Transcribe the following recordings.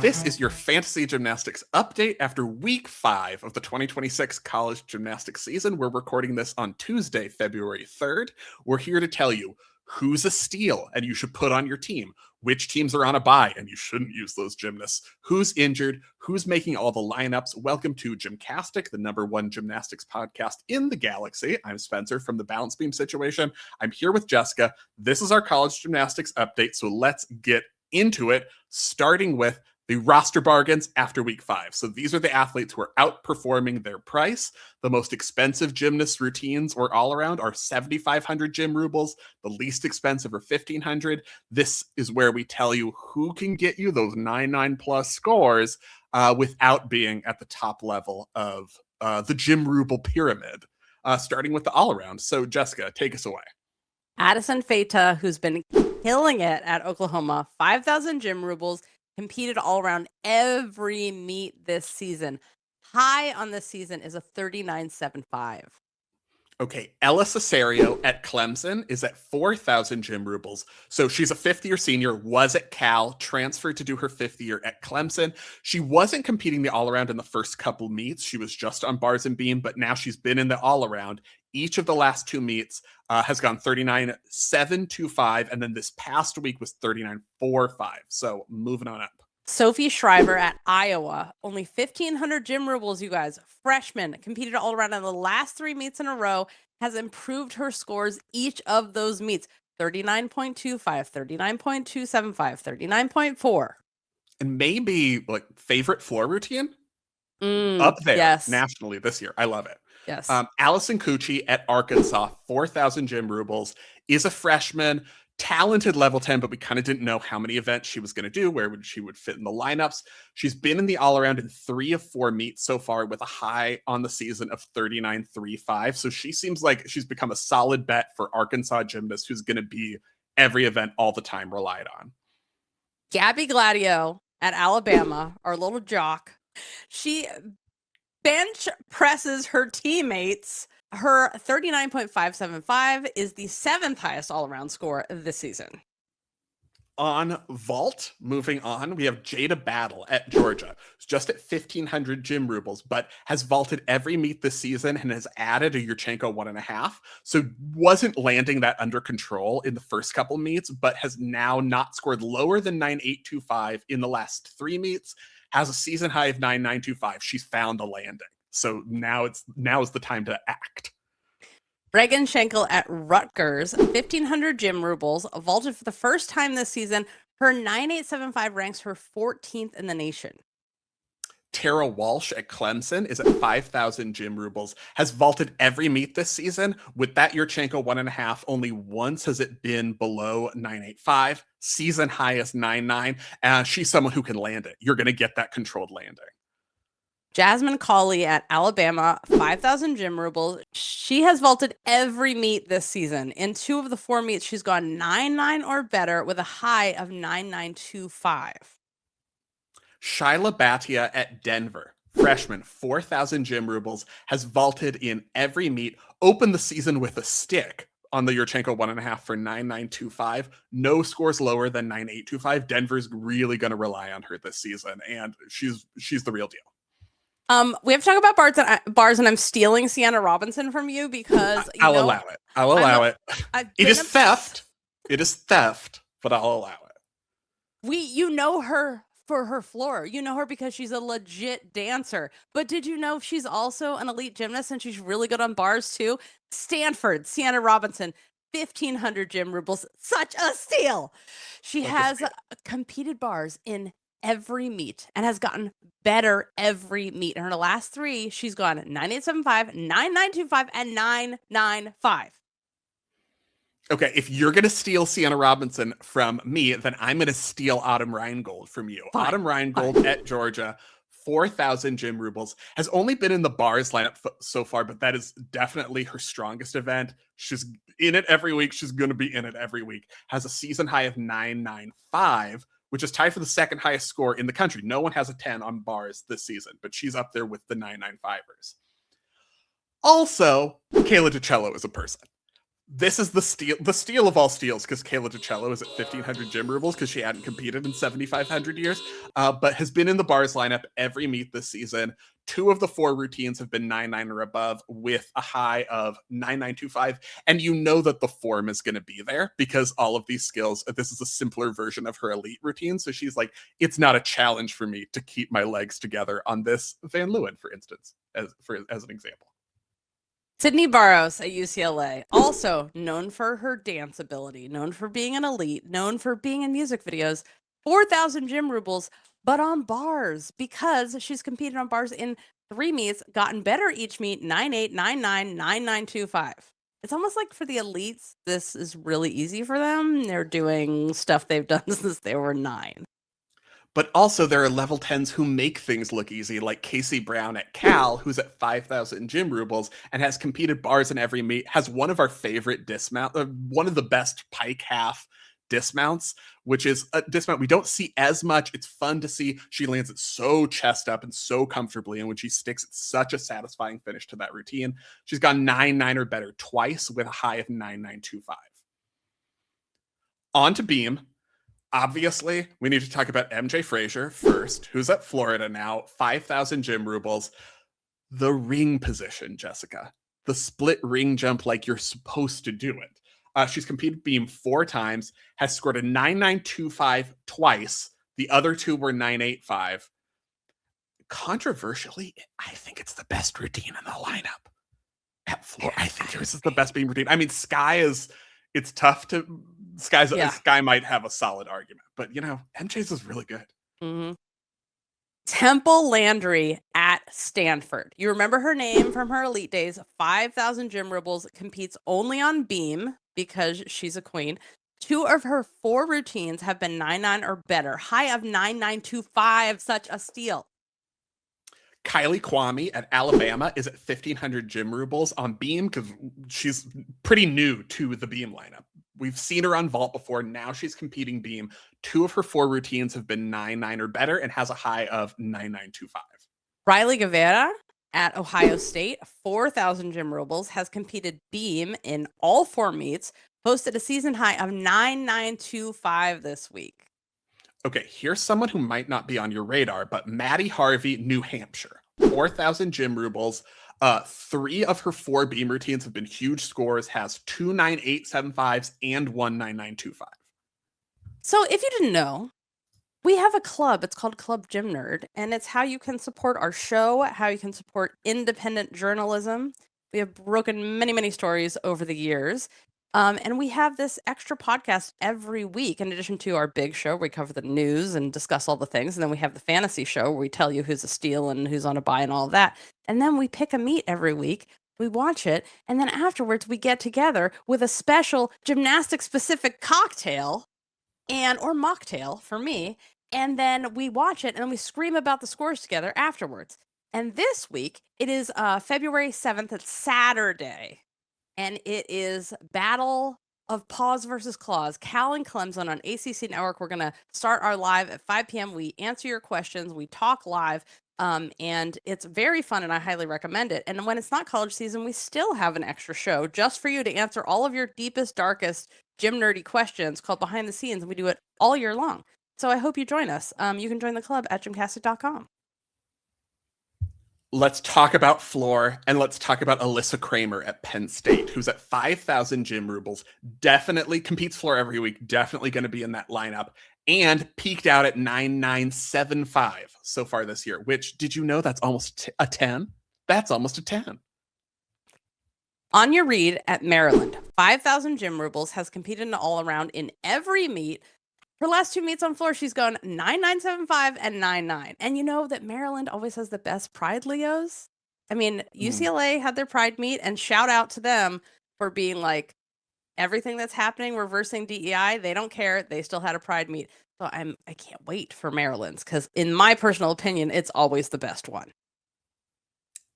This is your fantasy gymnastics update after week 5 of the 2026 college gymnastics season. We're recording this on Tuesday, February 3rd. We're here to tell you who's a steal and you should put on your team, which teams are on a bye and you shouldn't use those gymnasts, who's injured, who's making all the lineups. Welcome to GymCastic, the #1 gymnastics podcast in the galaxy. I'm Spencer from the Balance Beam Situation. I'm here with Jessica. This is our college gymnastics update, so let's get into it, starting with the roster bargains after week 5. So these are the athletes who are outperforming their price. The most expensive gymnast routines or all around are 7,500 gym rubles. The least expensive are 1,500. This is where we tell you who can get you those 9.9 plus scores without being at the top level of the gym ruble pyramid, starting with the all around. So Jessica, take us away. Addison Feta, who's been killing it at Oklahoma, 5,000 gym rubles, competed all around every meet this season. High on this season is a 39.75. Okay, Ella Cesario at Clemson is at 4,000 gym rubles. So she's a fifth-year senior, was at Cal, transferred to do her 5th year at Clemson. She wasn't competing the all-around in the first couple meets. She was just on bars and beam, but now she's been in the all-around. Each of the last 2 meets has gone 39.725, and then this past week was 39.45. So moving on up. Sophie Shriver at Iowa, only 1,500 gym rubles, you guys. Freshman, competed all around in the last 3 meets in a row, has improved her scores each of those meets. 39.25, 39.275, 39.4. And maybe like favorite floor routine? Up there nationally this year. I love it. Yes. Allison Cucci at Arkansas, 4,000 gym rubles, is a freshman, talented level 10, but we kind of didn't know how many events she was going to do, where she would fit in the lineups. She's been in the all-around in 3 of 4 meets so far with a high on the season of 39.35. So she seems like she's become a solid bet for Arkansas gymnast who's going to be every event all the time relied on. Gabby Gladio at Alabama, our little jock. She bench presses her teammates. Her 39.575 is the 7th highest all-around score this season. On vault, moving on, we have Jada Battle at Georgia. Who's just at 1,500 gym rubles, but has vaulted every meet this season and has added a Yurchenko 1.5. So wasn't landing that under control in the first couple meets, but has now not scored lower than 9.825 in the last 3 meets. Has a season high of 9.925. She's found a landing. So now is the time to act. Regan Schenkel at Rutgers, 1,500 gym rubles, vaulted for the first time this season. Her 9.875 ranks her 14th in the nation. Tara Walsh at Clemson is at 5,000 gym rubles, has vaulted every meet this season. With that Yurchenko 1.5, only once has it been below 9.85. Season high is 9.9. She's someone who can land it. You're going to get that controlled landing. Jasmine Cawley at Alabama, 5,000 gym rubles. She has vaulted every meet this season. In 2 of the 4 meets, she's gone 9.9 or better with a high of 9.925. Shyla Bhatia at Denver, freshman, 4,000 gym rubles, has vaulted in every meet, opened the season with a stick on the Yurchenko 1.5 for 9.925. No scores lower than 9.825. Denver's really going to rely on her this season, and she's the real deal. We have to talk about bars, and I'm stealing Sienna Robinson from you because I'll allow it. I'll allow it. It is theft. It is theft, but I'll allow it. You know her for her floor. You know her because she's a legit dancer. But did you know she's also an elite gymnast and she's really good on bars too? Stanford, Sienna Robinson, 1,500 gym rubles. Such a steal. She has competed bars in every meet and has gotten better every meet. In her last 3, she's gone 9.875, 9.925, and 9.95. Okay, if you're going to steal Sienna Robinson from me, then I'm going to steal Autumn Reingold from you. Fine. Autumn Reingold at Georgia, 4,000 gym rubles, has only been in the bars lineup so far, but that is definitely her strongest event. She's in it every week. She's going to be in it every week. Has a season high of 9.95, which is tied for the 2nd highest score in the country. No one has a 10 on bars this season, but she's up there with the 9.95ers. Also, Kayla DiCello is a person. This is the steal of all steals, because Kayla DiCello is at 1,500 gym rubles because she hadn't competed in 7,500 years, but has been in the bars lineup every meet this season. 2 of the 4 routines have been 9.9 or above with a high of 9.925. And you know that the form is going to be there because all of these skills, this is a simpler version of her elite routine. So she's like, it's not a challenge for me to keep my legs together on this Van Leeuwen, for instance, as an example. Sydney Barros at UCLA, also known for her dance ability, known for being an elite, known for being in music videos, 4,000 gym rubles, but on bars because she's competed on bars in 3 meets, gotten better each meet, 9.8, 9.9, 9.925. It's almost like for the elites, this is really easy for them. They're doing stuff they've done since they were 9. But also there are level 10s who make things look easy, like Casey Brown at Cal, who's at 5,000 gym rubles and has competed bars in every meet, has one of our favorite one of the best pike half dismounts, which is a dismount we don't see as much. It's fun to see. She lands it so chest up and so comfortably, and when she sticks, it's such a satisfying finish to that routine. She's gone 9.9 or better twice with a high of 9.925. On to beam. Obviously, we need to talk about MJ Frazier first, who's at Florida now, 5,000 gym rubles. The ring position, Jessica. The split ring jump like you're supposed to do it. She's competed beam 4 times, has scored a 9.925 twice. The other 2 were 9.85. Controversially, I think it's the best routine in the lineup at Florida. I think this is the best beam routine. I mean, it's tough to... Sky might have a solid argument, but MJ's is really good. Mm-hmm. Temple Landry at Stanford. You remember her name from her elite days. 5,000 gym rubles, competes only on beam because she's a queen. 2 of her 4 routines have been 9.9 or better. High of 9.925, such a steal. Kylie Kwame at Alabama is at 1,500 gym rubles on beam because she's pretty new to the beam lineup. We've seen her on vault before. Now she's competing beam. 2 of her 4 routines have been 9.9 or better and has a high of 9.925. Riley Guevara at Ohio State, 4,000 gym rubles, has competed beam in all 4 meets, posted a season high of 9.925 this week. Okay, here's someone who might not be on your radar, but Maddie Harvey, New Hampshire, 4,000 gym rubles. 3 of her 4 beam routines have been huge scores, has 2 9.875s and 1 9.925. So if you didn't know, we have a club. It's called Club Gym Nerd, and it's how you can support our show, how you can support independent journalism. We have broken many, many stories over the years. And we have this extra podcast every week, in addition to our big show where we cover the news and discuss all the things. And then we have the fantasy show where we tell you who's a steal and who's on a buy and all of that. And then we pick a meet every week. We watch it. And then afterwards, we get together with a special gymnastics specific cocktail or mocktail for me. And then we watch it and we scream about the scores together afterwards. And this week, it is February 7th. It's Saturday. And it is Battle of Paws versus Claws, Cal and Clemson on ACC Network. We're going to start our live at 5 p.m. We answer your questions. We talk live. And it's very fun, and I highly recommend it. And when it's not college season, we still have an extra show just for you to answer all of your deepest, darkest gym nerdy questions called Behind the Scenes. And we do it all year long. So I hope you join us. You can join the club at gymcastic.com. Let's talk about floor, and let's talk about Alyssa Kramer at Penn State, who's at 5,000 gym rubles, definitely competes floor every week, definitely going to be in that lineup, and peaked out at 9.975 so far this year, which, did you know that's almost a 10? That's almost a 10. Anya Reed at Maryland, 5,000 gym rubles, has competed in all-around in every meet. Her last 2 meets on floor, she's gone 9.975 and 9.9. And you know that Maryland always has the best Pride Leos. I mean, UCLA had their Pride meet, and shout out to them for being like, everything that's happening, reversing DEI, they don't care. They still had a Pride meet. So I can't wait for Maryland's, because in my personal opinion, it's always the best one.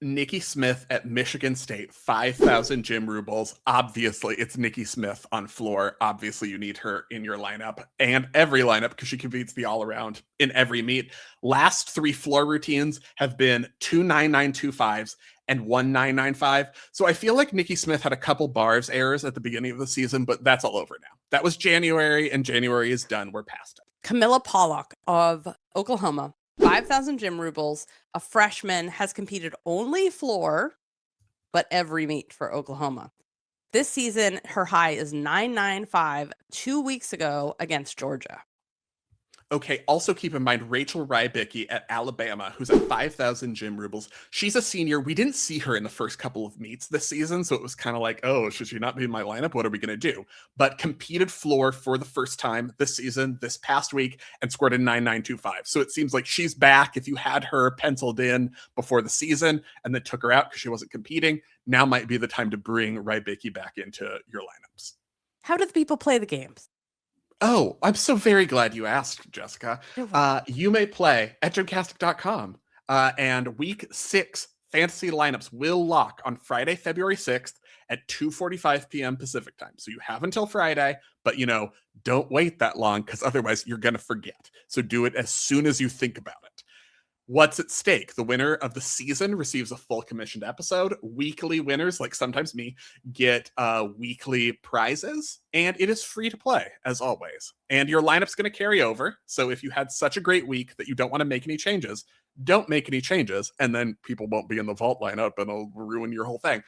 Nikki Smith at Michigan State, 5,000 gym rubles. Obviously, it's Nikki Smith on floor. Obviously, you need her in your lineup and every lineup because she competes the all-around in every meet. Last 3 floor routines have been 2 9.925s and 1995. So I feel like Nikki Smith had a couple bars errors at the beginning of the season, but that's all over now. That was January, and January is done. We're past it. Camilla Pollock of Oklahoma, 5,000 gym rubles, a freshman, has competed only floor, but every meet for Oklahoma. This season, her high is 995 2 weeks ago against Georgia. Okay, also keep in mind Rachel Rybicki at Alabama, who's at 5,000 gym rubles. She's a senior. We didn't see her in the first couple of meets this season, so it was kind of like, oh, should she not be in my lineup? What are we going to do? But competed floor for the first time this season, this past week, and scored a 9,925. So it seems like she's back. If you had her penciled in before the season and then took her out because she wasn't competing, now might be the time to bring Rybicki back into your lineups. How do the people play the games? Oh, I'm so very glad you asked, Jessica. You may play at gymcastic.com, and week 6 fantasy lineups will lock on Friday, February 6th at 2:45 p.m. Pacific time. So you have until Friday, but don't wait that long because otherwise you're going to forget. So do it as soon as you think about it. What's at stake? The winner of the season receives a full commissioned episode. Weekly winners, like sometimes me, get weekly prizes, and it is free to play, as always. And your lineup's going to carry over, so if you had such a great week that you don't want to make any changes, don't make any changes, and then people won't be in the vault lineup, and it'll ruin your whole thing.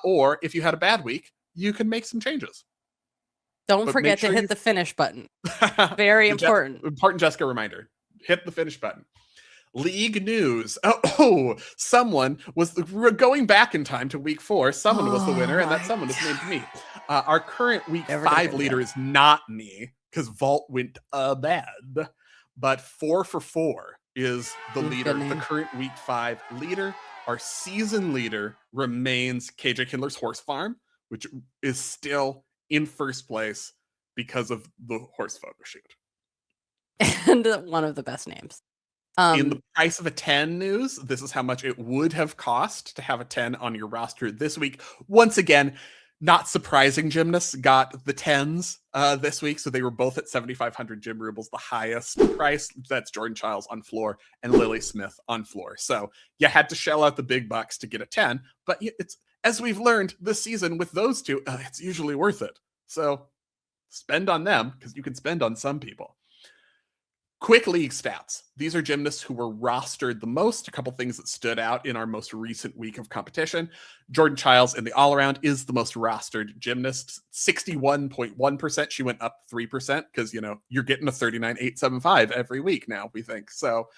Or if you had a bad week, you can make some changes. Don't forget to hit the finish button. Very important. Important Jessica reminder. Hit the finish button. League news. Someone was going back in time to week 4. Someone was the winner, and that someone is named me. Our current week 5 leader is not me because Vault went bad, but 4 for 4 is the leader, the current week 5 leader. Our season leader remains KJ Kindler's Horse Farm, which is still in first place because of the horse photo shoot. And one of the best names. In the price of a 10 news, this is how much it would have cost to have a 10 on your roster this week. Once again, not surprising, gymnasts got the 10s this week, so they were both at 7,500 gym rubles, the highest price. That's Jordan Childs on floor and Lily Smith on floor. So you had to shell out the big bucks to get a 10, but it's, as we've learned this season with those two, it's usually worth it. So spend on them because you can spend on some people. Quick league stats. These are gymnasts who were rostered the most. A couple things that stood out in our most recent week of competition. Jordan Childs in the all-around is the most rostered gymnast. 61.1%. She went up 3% because, you're getting a 39,875 every week now, we think. So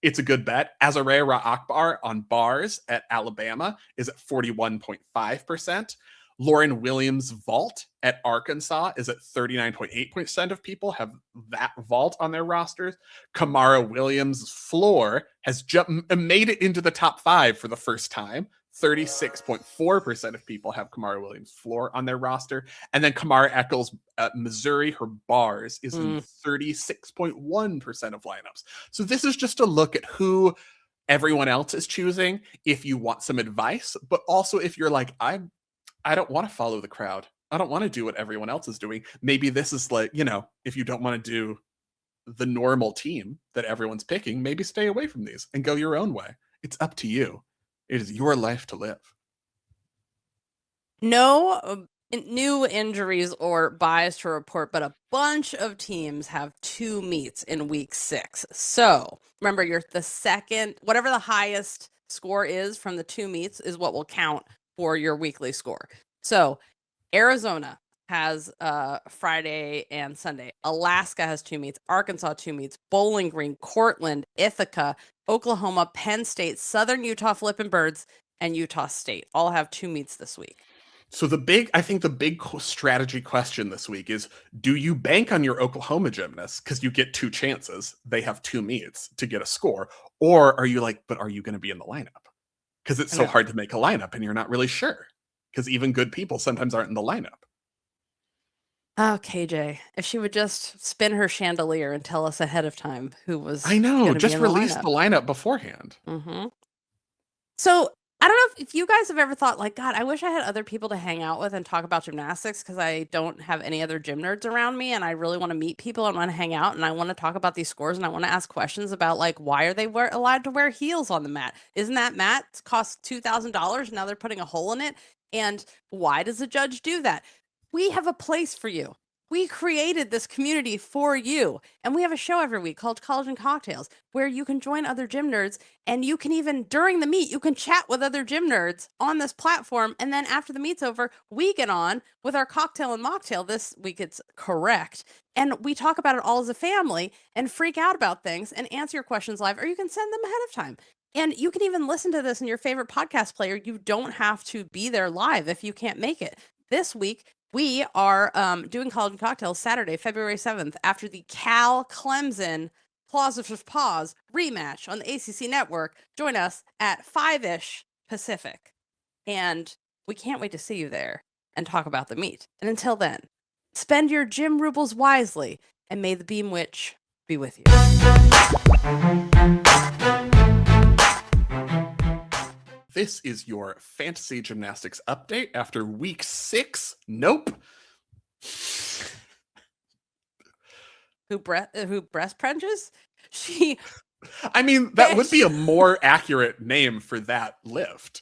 it's a good bet. Azarea Akbar on bars at Alabama is at 41.5%. Lauren Williams' vault at Arkansas is at 39.8% of people have that vault on their rosters. Kamara Williams' floor has made it into the top 5 for the first time. 36.4% of people have Kamara Williams' floor on their roster. And then Kamara Eccles at Missouri, her bars is in 36.1% of lineups. So this is just a look at who everyone else is choosing if you want some advice, but also if you're like, I don't want to follow the crowd. I don't want to do what everyone else is doing. Maybe this is like, if you don't want to do the normal team that everyone's picking, maybe stay away from these and go your own way. It's up to you. It is your life to live. No new injuries or buys to report, but a bunch of teams have 2 meets in week 6. So remember, you're the second, whatever the highest score is from the 2 meets is what will count for your weekly score. So Arizona has Friday and Sunday. Alaska has 2 meets. Arkansas 2 meets. Bowling Green, Cortland, Ithaca, Oklahoma, Penn State, Southern Utah Flippin' Birds, and Utah State all have 2 meets this week. So I think the big strategy question this week is, do you bank on your Oklahoma gymnasts because you get 2 chances? They have 2 meets to get a score. Or are you like, but are you going to be in the lineup? Because it's so hard to make a lineup and you're not really sure. Because even good people sometimes aren't in the lineup. Oh, KJ, if she would just spin her chandelier and tell us ahead of time who was. I know, just release the lineup beforehand. So I don't know if you guys have ever thought, like, God, I wish I had other people to hang out with and talk about gymnastics because I don't have any other gym nerds around me and I really want to meet people and want to hang out and I want to talk about these scores and I want to ask questions about, like, why are they allowed to wear heels on the mat? Isn't that mat cost $2,000? Now they're putting a hole in it. And why does the judge do that? We have a place for you. We created this community for you. And we have a show every week called College and Cocktails where you can join other gym nerds and you can even, during the meet, you can chat with other gym nerds on this platform. And then after the meet's over, we get on with our cocktail and mocktail. This week it's correct. And we talk about it all as a family and freak out about things and answer your questions live, or you can send them ahead of time. And you can even listen to this in your favorite podcast player. You don't have to be there live if you can't make it. This week, we are doing College and Cocktails Saturday, February 7th, after the Cal Clemson Pause rematch on the ACC network. Join us at 5-ish Pacific. And we can't wait to see you there and talk about the meet. And until then, spend your gym rubles wisely and may the Beam Witch be with you. This is your fantasy gymnastics update after week 6. Nope. Who breast prenges? I mean, that would be a more accurate name for that lift.